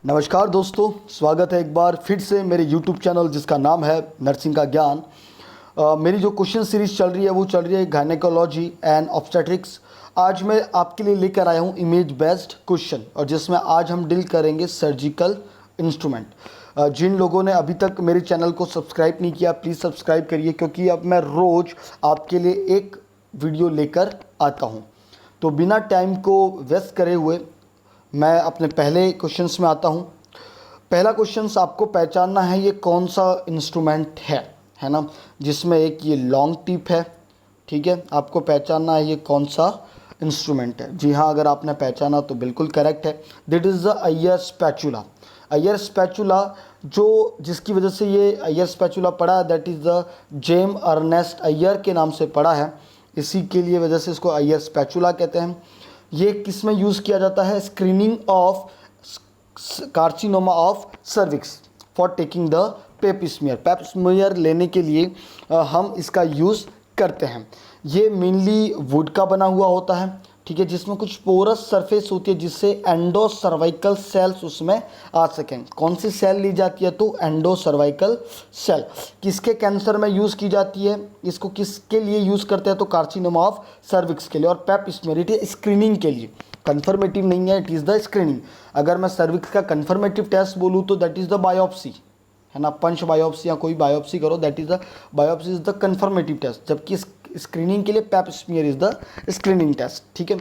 नमस्कार दोस्तों, स्वागत है एक बार फिर से मेरे YouTube चैनल जिसका नाम है नर्सिंग का ज्ञान। मेरी जो क्वेश्चन सीरीज़ चल रही है वो चल रही है गायनेकोलॉजी एंड ऑब्स्टेट्रिक्स। आज मैं आपके लिए लेकर आया हूँ इमेज बेस्ड क्वेश्चन, और जिसमें आज हम डील करेंगे सर्जिकल इंस्ट्रूमेंट। जिन लोगों ने अभी तक मेरे चैनल को सब्सक्राइब नहीं किया प्लीज़ सब्सक्राइब करिए, क्योंकि अब मैं रोज़ आपके लिए एक वीडियो लेकर आता हूँ। तो बिना टाइम को वेस्ट करे हुए मैं अपने पहले क्वेश्चंस में आता हूँ। पहला क्वेश्चंस आपको पहचानना है ये कौन सा इंस्ट्रूमेंट है ना, जिसमें एक ये लॉन्ग टिप है। ठीक है, आपको पहचानना है ये कौन सा इंस्ट्रूमेंट है। जी हाँ, अगर आपने पहचाना तो बिल्कुल करेक्ट है। That is the Ayre spatula. Ayre spatula जो जिसकी वजह से ये अय्यर स्पैचुला पड़ा है, that is the J Ernest Ayre के नाम से पड़ा है। इसी के लिए वजह से इसको अय्यर स्पैचुला कहते हैं। ये किस में यूज़ किया जाता है? Screening of carcinoma of cervix for taking the Pep smear. Pep smear लेने के लिए हम इसका यूज़ करते हैं। ये मेनली वुड का बना हुआ होता है, ठीक है, जिसमें कुछ पोरस सरफेस होती है जिससे एंडो सर्वाइकल सेल्स उसमें आ सकें। कौन सी सेल ली जाती है? तो एंडो सर्वाइकल सेल। किसके कैंसर में यूज़ की जाती है? इसको किसके लिए यूज़ करते हैं? तो कार्सिनोमा ऑफ सर्विक्स के लिए। और पेप स्मीयर इट इज स्क्रीनिंग के लिए, कन्फर्मेटिव नहीं है, इट इज़ द स्क्रीनिंग। अगर मैं सर्विक्स का कन्फर्मेटिव टेस्ट बोलूँ तो दैट इज़ द बायोप्सी, है ना, पंच बायोप्सी या कोई बायोप्सी करो, that is the biopsy is the confirmative test. जबकि स्क्रीनिंग के लिए pap smear is the screening test. ठीक है।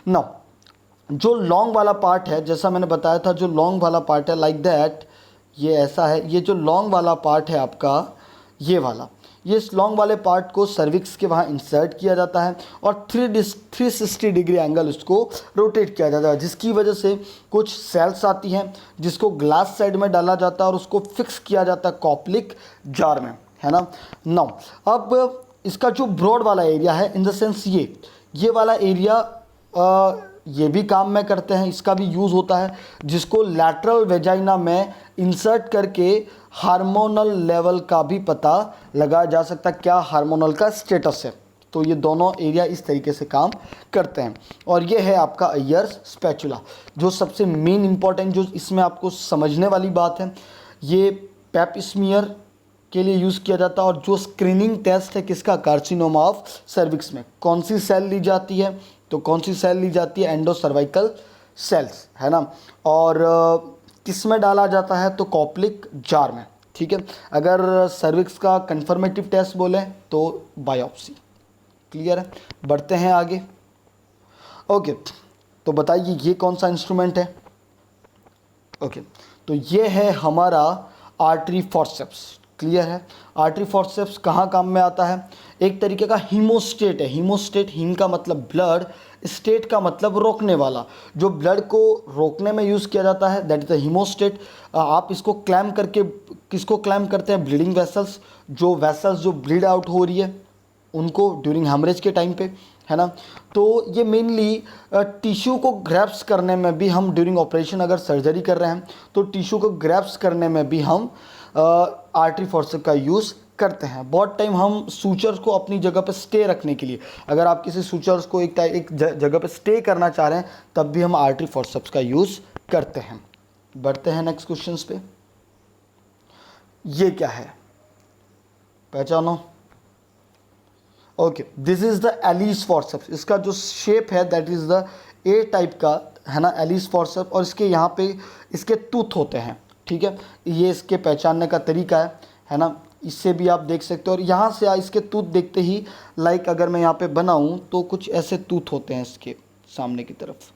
नाउ जो लॉन्ग वाला पार्ट है, जैसा मैंने बताया था, जो लॉन्ग वाला पार्ट है लाइक दैट, ये ऐसा है। ये जो लॉन्ग वाला पार्ट है आपका, ये वाला, ये इस लॉन्ग वाले पार्ट को सर्विक्स के वहाँ इंसर्ट किया जाता है और 360 डिग्री एंगल उसको रोटेट किया जाता है, जिसकी वजह से कुछ सेल्स आती हैं जिसको ग्लास साइड में डाला जाता है और उसको फिक्स किया जाता है कॉप्लिक जार में, है ना। नाउ अब इसका जो ब्रॉड वाला एरिया है, इन द सेंस ये वाला एरिया ये भी काम में करते हैं, इसका भी यूज़ होता है, जिसको लैटरल वेजाइना में इंसर्ट करके हार्मोनल लेवल का भी पता लगाया जा सकता है, क्या हार्मोनल का स्टेटस है। तो ये दोनों एरिया इस तरीके से काम करते हैं। और ये है आपका अय्यर स्पैचुला। जो सबसे मेन इंपॉर्टेंट जो इसमें आपको समझने वाली बात है, ये पेप स्मीयर के लिए यूज़ किया जाता है। और जो स्क्रीनिंग टेस्ट है किसका? कार्सिनोमा ऑफ सर्विक्स में कौन सी सेल ली जाती है? तो कौन सी सेल ली जाती है? एंडो सर्वाइकल सेल्स, है ना। और किस में डाला जाता है? तो कॉप्लिक जार में। ठीक है। अगर सर्विक्स का कन्फर्मेटिव टेस्ट बोले तो बायोप्सी। क्लियर है? बढ़ते हैं आगे। ओके, तो बताइए ये कौन सा इंस्ट्रूमेंट है? ओके, तो ये है हमारा आर्टरी फॉर्सेप्स। क्लियर है? आर्टरी फॉर्सेप्स कहाँ काम में आता है? एक तरीके का हीमोस्टेट है। हीमोस्टेट, हीम का मतलब ब्लड, स्टेट का मतलब रोकने वाला। जो ब्लड को रोकने में यूज़ किया जाता है दैट इज़ द हीमोस्टेट। आप इसको क्लैम करके, किसको क्लैम करते हैं? Bleeding vessels. जो वेसल्स जो ब्लीड आउट हो रही है उनको ड्यूरिंग हेमरेज के टाइम पे, है ना। तो ये मेनली टिश्यू को ग्रैप्स करने में भी हम, ड्यूरिंग ऑपरेशन अगर सर्जरी कर रहे हैं तो टिश्यू को ग्रैप्स करने में भी हम आर्टरी फॉर्सेप का यूज़ करते हैं। बहुत टाइम हम सूचर्स को अपनी जगह पे स्टे रखने के लिए, अगर आप किसी सूचर्स को एक जगह पे स्टे करना चाह रहे हैं तब भी हम आर्टरी फॉर्सेप्स का यूज़ करते हैं। बढ़ते हैं नेक्स्ट क्वेश्चंस पे। ये क्या है? पहचानो। Okay, this is the Allis forceps. इसका जो शेप है that is the A type का, है ना, एलिस फॉर्सेप्स। और इसके यहाँ पे इसके टूथ होते हैं। ठीक है, ये इसके पहचानने का तरीका है ना। इससे भी आप देख सकते हो। और यहाँ से इसके टूथ देखते ही, लाइक अगर मैं यहाँ पे बनाऊँ तो कुछ ऐसे टूथ होते हैं इसके सामने की तरफ,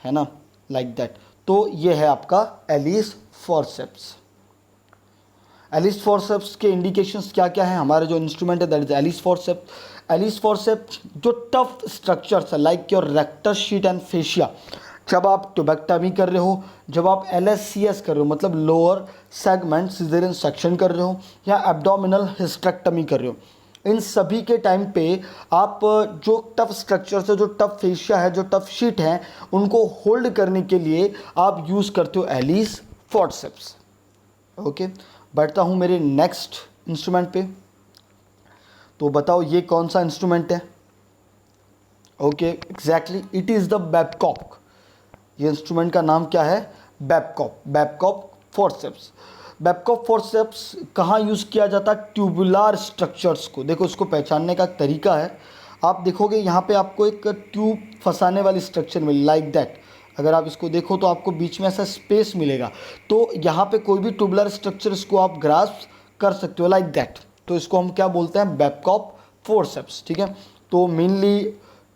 है ना, लाइक दैट। तो ये है आपका एलिस फॉर्सेप्स। एलिस फॉर्सेप्स के इंडिकेशंस क्या क्या हैं? हमारे जो इंस्ट्रूमेंट है that is Allis forceps. Allis forceps जो टफ स्ट्रक्चर्स है like your rectus sheath and fascia, जब आप ट्यूबेक्टमी कर रहे हो, जब आप LSCS कर रहे हो मतलब लोअर सेगमेंट सिजेरियन सेक्शन कर रहे हो, या एब्डोमिनल हिस्टेक्टमी कर रहे हो, इन सभी के टाइम पे आप जो टफ स्ट्रक्चर्स है, जो टफ फेशिया है, जो टफ शीट है, उनको होल्ड करने के लिए आप यूज़ करते हो एलिस फॉर्सेप्स। ओके, बढ़ता हूँ मेरे नेक्स्ट इंस्ट्रूमेंट पे। तो बताओ ये कौन सा इंस्ट्रूमेंट है? Okay, exactly it is the Babcock. ये इंस्ट्रूमेंट का नाम क्या है? बैबकॉप फोर्सेप्स। बैबकॉप फोर्सेप्स कहाँ यूज़ किया जाता है? ट्यूबुलर स्ट्रक्चर्स को। देखो इसको पहचानने का तरीका है, आप देखोगे यहाँ पे आपको एक ट्यूब फंसाने वाली स्ट्रक्चर मिली लाइक दैट। अगर आप इसको देखो तो आपको बीच में ऐसा स्पेस मिलेगा, तो यहाँ पे कोई भी ट्यूबुलर स्ट्रक्चर इसको आप ग्रास्प कर सकते हो लाइक दैट। तो इसको हम क्या बोलते हैं? बैबकॉप फोर्सेप्स। ठीक है, तो मेनली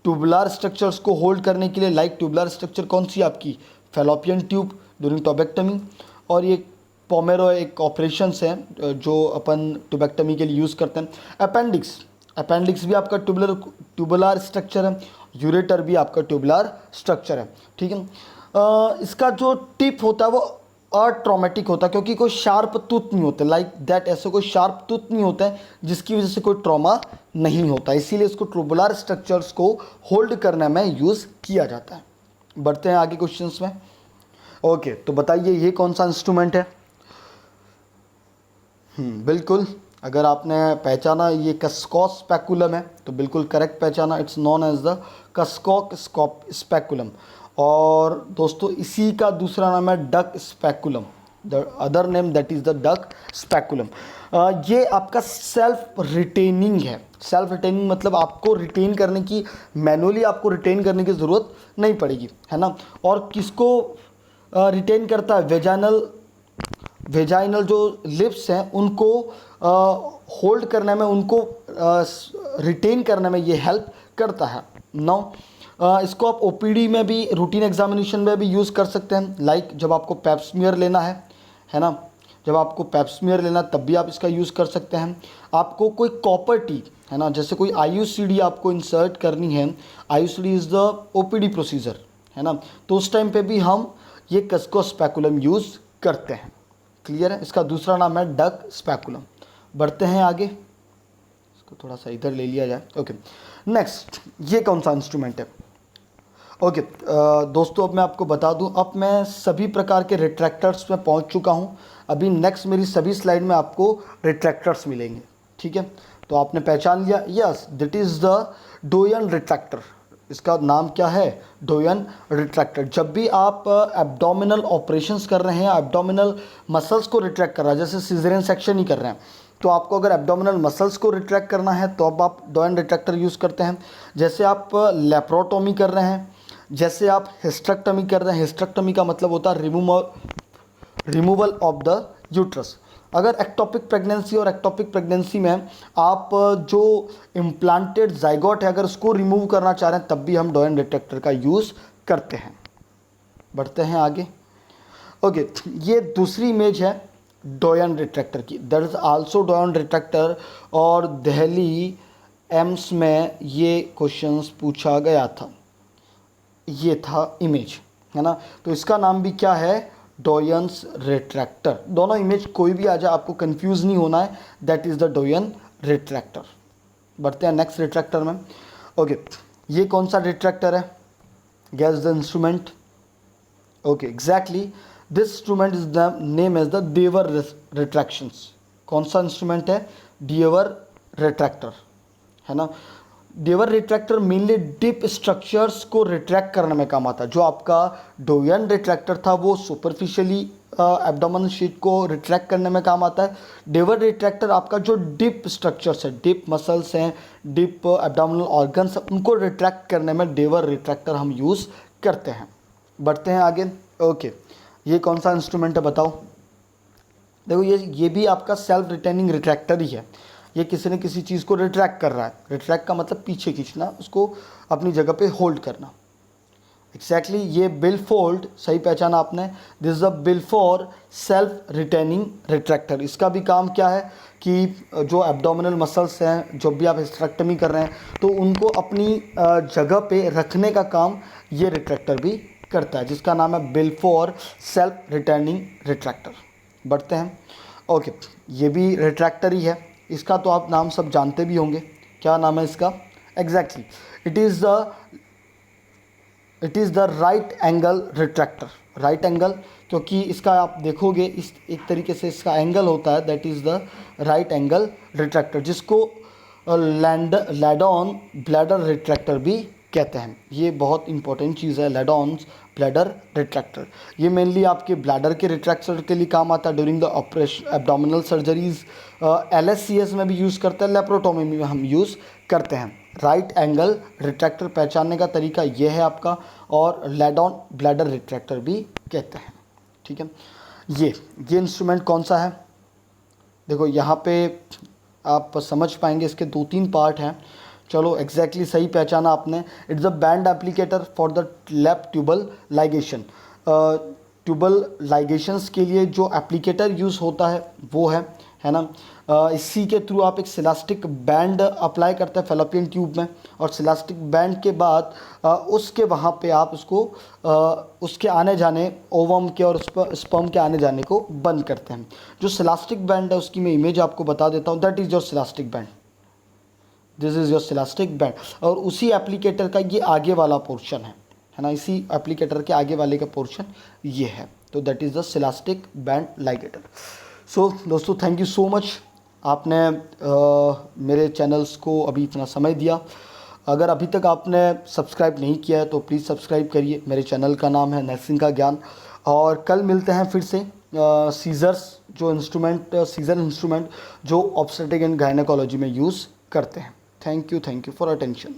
ट्यूबुलर स्ट्रक्चर्स को होल्ड करने के लिए लाइक ट्यूबुलर स्ट्रक्चर कौन सी आपकी? फैलोपियन ट्यूब ड्यूरिंग टोबेक्टमी, और ये पोमेरो एक ऑपरेशंस है जो अपन ट्यूबेक्टमी के लिए यूज़ करते हैं। अपेंडिक्स भी आपका ट्यूबुलर स्ट्रक्चर है। यूरेटर भी आपका ट्यूबुलर स्ट्रक्चर है। ठीक है, इसका जो टिप होता है वो अट्रॉमेटिक होता है, क्योंकि कोई शार्प टूथ नहीं होता लाइक दैट। ऐसे कोई शार्प टूथ नहीं होता है जिसकी वजह से कोई ट्रॉमा नहीं होता, इसीलिए इसको ट्यूबुलर स्ट्रक्चर्स को होल्ड करने में यूज़ किया जाता है। बढ़ते हैं आगे क्वेश्चंस में। ओके, तो बताइए ये कौन सा इंस्ट्रूमेंट है? बिल्कुल, अगर आपने पहचाना ये कस्कॉस स्पेकुलम है तो बिल्कुल करेक्ट पहचाना। It's known as the Cusco's speculum. और दोस्तों इसी का दूसरा नाम है duck speculum. The other name that is the duck speculum. ये आपका सेल्फ रिटेनिंग है। सेल्फ रिटेनिंग मतलब आपको रिटेन करने की, मैनुअली आपको रिटेन करने की ज़रूरत नहीं पड़ेगी, है ना। और किसको रिटेन करता है? वेजाइनल जो लिप्स हैं उनको होल्ड करने में, उनको रिटेन करने में ये हेल्प करता है। नाउ इसको आप ओपीडी में भी, रूटीन एग्जामिनेशन में भी यूज़ कर सकते हैं। लाइक जब आपको पैप स्मीयर लेना है ना, जब आपको पैप स्मीयर लेना तब भी आप इसका यूज़ कर सकते हैं। आपको कोई कॉपर टी, है ना, जैसे कोई आईयूसीडी आपको इंसर्ट करनी है, IUCD is the OPD procedure, है ना, तो उस टाइम पे भी हम ये कस्को स्पेकुलम यूज़ करते हैं। क्लियर है? इसका दूसरा नाम है डक स्पेकुलम। बढ़ते हैं आगे, इसको थोड़ा सा इधर ले लिया जाए। ओके, नेक्स्ट ये कौन सा इंस्ट्रूमेंट है? ओके दोस्तों, अब मैं आपको बता दूं, अब मैं सभी प्रकार के रिट्रैक्टर्स में पहुंच चुका हूं। अभी नेक्स्ट मेरी सभी स्लाइड में आपको रिट्रैक्टर्स मिलेंगे। ठीक है, तो आपने पहचान लिया, yes that is the Doyen retractor. इसका नाम क्या है? Doyen retractor. जब भी आप एब्डोमिनल ऑपरेशंस कर रहे हैं, एब्डोमिनल मसल्स को रिट्रैक्ट कर रहा है, जैसे सिजेरियन सेक्शन ही कर रहे हैं, तो आपको अगर एब्डोमिनल मसल्स को रिट्रैक्ट करना है तो अब आप डोयन रिट्रैक्टर यूज़ करते हैं। जैसे आप लेप्रोटोमी कर रहे हैं, जैसे आप हिस्टेक्टमी कर रहे हैं। हिस्टेक्टमी का मतलब होता है रिमूवल ऑफ द यूट्रस। अगर एक्टोपिक प्रेगनेंसी, और एक्टोपिक प्रेगनेंसी में आप जो इम्प्लांटेड जाइगोट है अगर उसको रिमूव करना चाह रहे हैं तब भी हम डोयन रिट्रैक्टर का यूज़ करते हैं। बढ़ते हैं आगे। ओके, ये दूसरी इमेज है डोयन रिट्रैक्टर की। देयर इज़ आल्सो डोयन रिट्रैक्टर, और दिल्ली एम्स में ये क्वेश्चंस पूछा गया था। ये था इमेज, है ना, तो इसका नाम भी क्या है? डोयंस रिट्रैक्टर। दोनों इमेज कोई भी आ जाए आपको कंफ्यूज नहीं होना है, that is the Doyen retractor. बढ़ते हैं नेक्स्ट रिट्रैक्टर में। ओके, ये कौन सा रिट्रैक्टर है? Guess the instrument. Okay, exactly this instrument is the name as the Deaver retractions. कौन सा इंस्ट्रूमेंट है? देवर रिट्रैक्टर, है ना। Deaver retractor mainly deep structures को रिट्रैक्ट करने में काम आता है। जो आपका डोयन रिट्रैक्टर था वो सुपरफिशियली एब्डोमिनल शीट को रिट्रैक्ट करने में काम आता है। देवर रिट्रैक्टर आपका जो डीप स्ट्रक्चर्स है, डीप मसल्स हैं, डीप एब्डोमिनल ऑर्गन्स, उनको रिट्रैक्ट करने में देवर रिट्रैक्टर हम यूज़ करते हैं। बढ़ते हैं आगे। ओके, ये कौन सा इंस्ट्रूमेंट है बताओ? देखो ये भी आपका सेल्फ रिटेनिंग रिट्रैक्टर ही है। ये किसी न किसी चीज़ को रिट्रैक्ट कर रहा है। रिट्रैक्ट का मतलब पीछे खींचना, उसको अपनी जगह पे होल्ड करना। एग्जैक्टली ये बिलफोर्ड, सही पहचाना आपने। दिस इज अ बिलफोर्ड सेल्फ रिटेनिंग रिट्रैक्टर। इसका भी काम क्या है कि जो एब्डोमिनल मसल्स हैं, जो भी आप हिस्टेरेक्टमी कर रहे हैं तो उनको अपनी जगह पे रखने का काम ये रिट्रैक्टर भी करता है, जिसका नाम है बिलफोर्ड सेल्फ रिटेनिंग रिट्रैक्टर। बढ़ते हैं। ओके, ये भी रिट्रैक्टर ही है। इसका तो आप नाम सब जानते भी होंगे। क्या नाम है इसका? Exactly it is the right angle retractor. Right angle, क्योंकि इसका आप देखोगे इस एक तरीके से इसका एंगल होता है, that is the right angle retractor, जिसको लैडॉन ब्लैडर रिट्रैक्टर भी कहते हैं। ये बहुत इंपॉर्टेंट चीज़ है, लैडॉन्स ब्लैडर रिट्रैक्टर। ये मेनली आपके ब्लैडर के रिट्रैक्टर के लिए काम आता है during the operation abdominal surgeries. LSCS में भी यूज़ करते हैं, लेप्रोटोमी में हम यूज़ करते हैं। राइट एंगल रिट्रैक्टर पहचानने का तरीका ये है आपका, और लेड ऑन ब्लैडर रिट्रैक्टर भी कहते हैं। ठीक है, ये इंस्ट्रूमेंट कौन सा है? देखो यहाँ पे आप समझ पाएंगे, इसके 2-3 पार्ट हैं। चलो एग्जैक्टली सही पहचाना आपने। It's a band applicator for the left tubal ligation. Tubal ligations के लिए जो एप्लीकेटर यूज़ होता है वो है ना। इसी के थ्रू आप एक सिलास्टिक बैंड अप्लाई करते हैं फेलोपियन ट्यूब में, और सिलास्टिक बैंड के बाद उसके वहाँ पे आप उसको उसके आने जाने, ओवम के और स्पर्म के आने जाने को बंद करते हैं। जो सिलास्टिक बैंड है उसकी मैं इमेज आपको बता देता हूँ। That is your silastic band, this is your silastic band. और उसी एप्लीकेटर का ये आगे वाला पोर्शन है ना, इसी एप्लीकेटर के आगे वाले का पोर्शन ये है। तो दैट इज़ द सिलास्टिक बैंड लाइगेटर। सो दोस्तों, थैंक यू सो मच, आपने मेरे चैनल्स को अभी इतना समय दिया। अगर अभी तक आपने सब्सक्राइब नहीं किया है तो प्लीज़ सब्सक्राइब करिए। मेरे चैनल का नाम है नर्सिंग का ज्ञान। और कल मिलते हैं फिर से सीजर्स, सीजर इंस्ट्रूमेंट जो ऑब्स्टेट्रिक एंड गायनेकोलॉजी में यूज़ करते हैं। Thank you for attention.